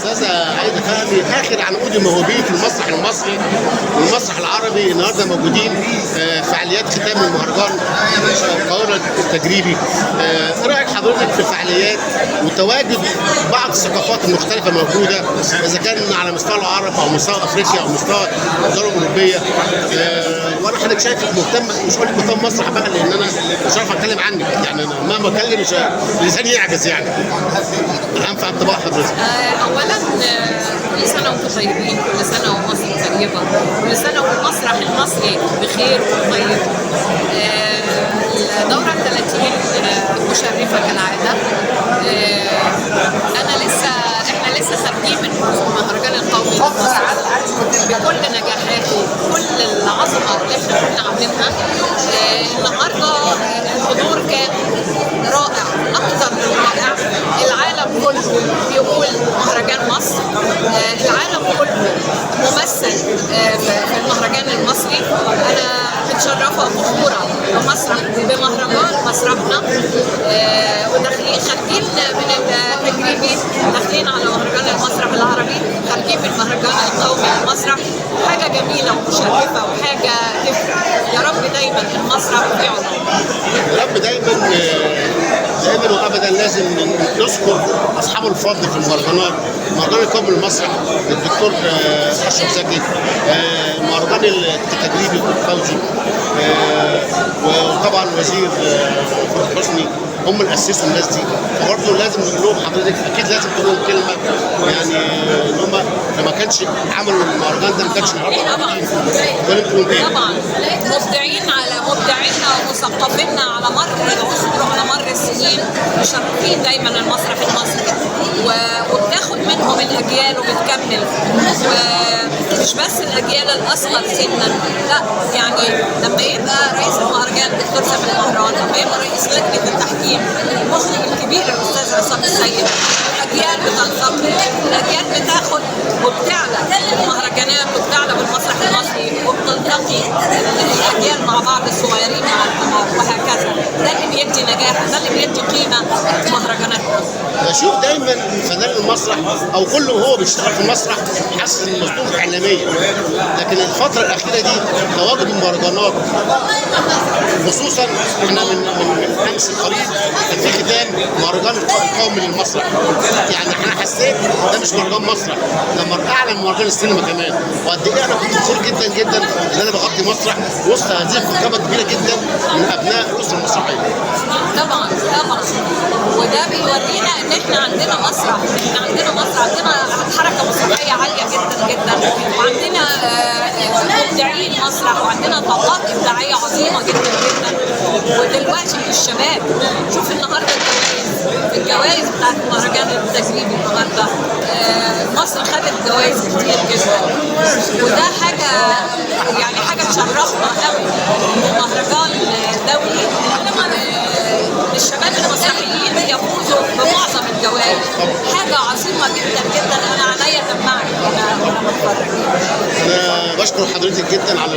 الاستاذه عايده فهمي اخر عنقود الموهوبين في المسرح المصري والمسرح العربي النهارده موجودين فعاليات ختام المهرجان القاهره التجريبي. ايه رايك حضرتك في الفعاليات وتواجد بعض الثقافات المختلفه موجوده اذا كان على مستوى العرب او مستوى افريقيا او مستوى الدول الاوروبيه؟ وانا حضرتك شايف مهتم، مش هقول لك مهتم مسرح بقى لان انا مش عارف اتكلم عنك، يعني انا مهما اتكلم مش لساني يعجز يعني. انفع انطباع حضرتك. اولا كل سنه وانتم طيبين، كل سنه ومصر طيبه، كل سنه والمسرح المصري بخير وطيب. الدوره ال 30 مشرفه كالعاده. احنا لسه خارجين من المهرجان القومي للمسرح بكل نجاحاته، كل العظمه اللي احنا كنا عاملينها. النهارده الحضور كان رائع، اكثر من رائع. العالم كله بيقول مهرجان مصر، العالم كله ممثل في المهرجان المصري. انا متشرفه وفخوره بمهرجان مسرحنا، وداخلين خارجين من التجريبي، داخلين على مهرجان المسرح العربي، خارجين من المهرجان القومي للمسرح. حاجه جميله ومشرفه وحاجه تفرح. يا رب دايما المسرح يعلى. يا رب دايما وابدا. لازم نذكر اصحاب الفضل في المهرجانات، مهرجان القومي للمسرح الدكتور اشرف زكي، مهرجان التجريبي فوزي، وطبعا وزير فرج حسني، هم اللي اسسوا الناس دي. فبرضه لازم نقول لهم حضرتك اكيد لازم تقول لهم كلمه، يعني ان هم لما كانش عملوا المهرجان ده ما كانش النهارده طبعا مبدعينا ومثقفينا على مر العصور وعلى مر السنين، مشرفين دايما المسرح المصري، وبتاخد منهم الاجيال وبتكمل. ومش بس الاجيال الاصغر سنا، لا، يعني لما يبقى رئيس المهرجان الدكتور سامي المهران، لما يبقى رئيس لجنه التحكيم المخرج الكبير الاستاذ عصام السيد، الاجيال بتنتقل، الاجيال بتاخد وبتعلى المهرجانات وبتعلى بالمسرح المصري، وبتلتقي الاجيال مع بعض، الصغيرين مع الكبار، وهكذا. ده اللي بيدي نجاح، ده اللي بيدي قيمه لمهرجاناتنا. بشوف دايما فنان المسرح او كله وهو بيشتغل في المسرح حاسس ان مصلوب اعلاميه، لكن الفتره الاخيره دي تواجد المهرجانات، خصوصا احنا من امس القريب كان في ختام مهرجان القومي للمسرح. يعني انا حسيت ده مش مهرجان مسرح، لما اعلن مهرجان السينما كمان. وقد ايه انا كنت فخور جدا جدا ان انا بغطي مسرح وسط هذه الكتابه كبيره جدا من ابناء الاسره المسرحيه. طبعا وده بيورينا ان احنا عندنا مسرح، عندنا حركه مسرحيه عاليه جدا جدا، وعندنا مبدعين مسرح، وعندنا طاقات ابداعيه عظيمه جدا جدا. ودلوقتي الشباب، شوف النهارده الجوائز بتاعت مهرجان التجريبي النهارده، مصر خدت جوائز كتير جدا، وده حاجه تشرفنا قوي. مهرجان دولي الشباب المسرحيين يفوزوا بمعظم الجوائز، حاجه عظيمه جدا جدا. انا عينيا دمعت وانا بتفرج. انا بشكر حضرتك جدا على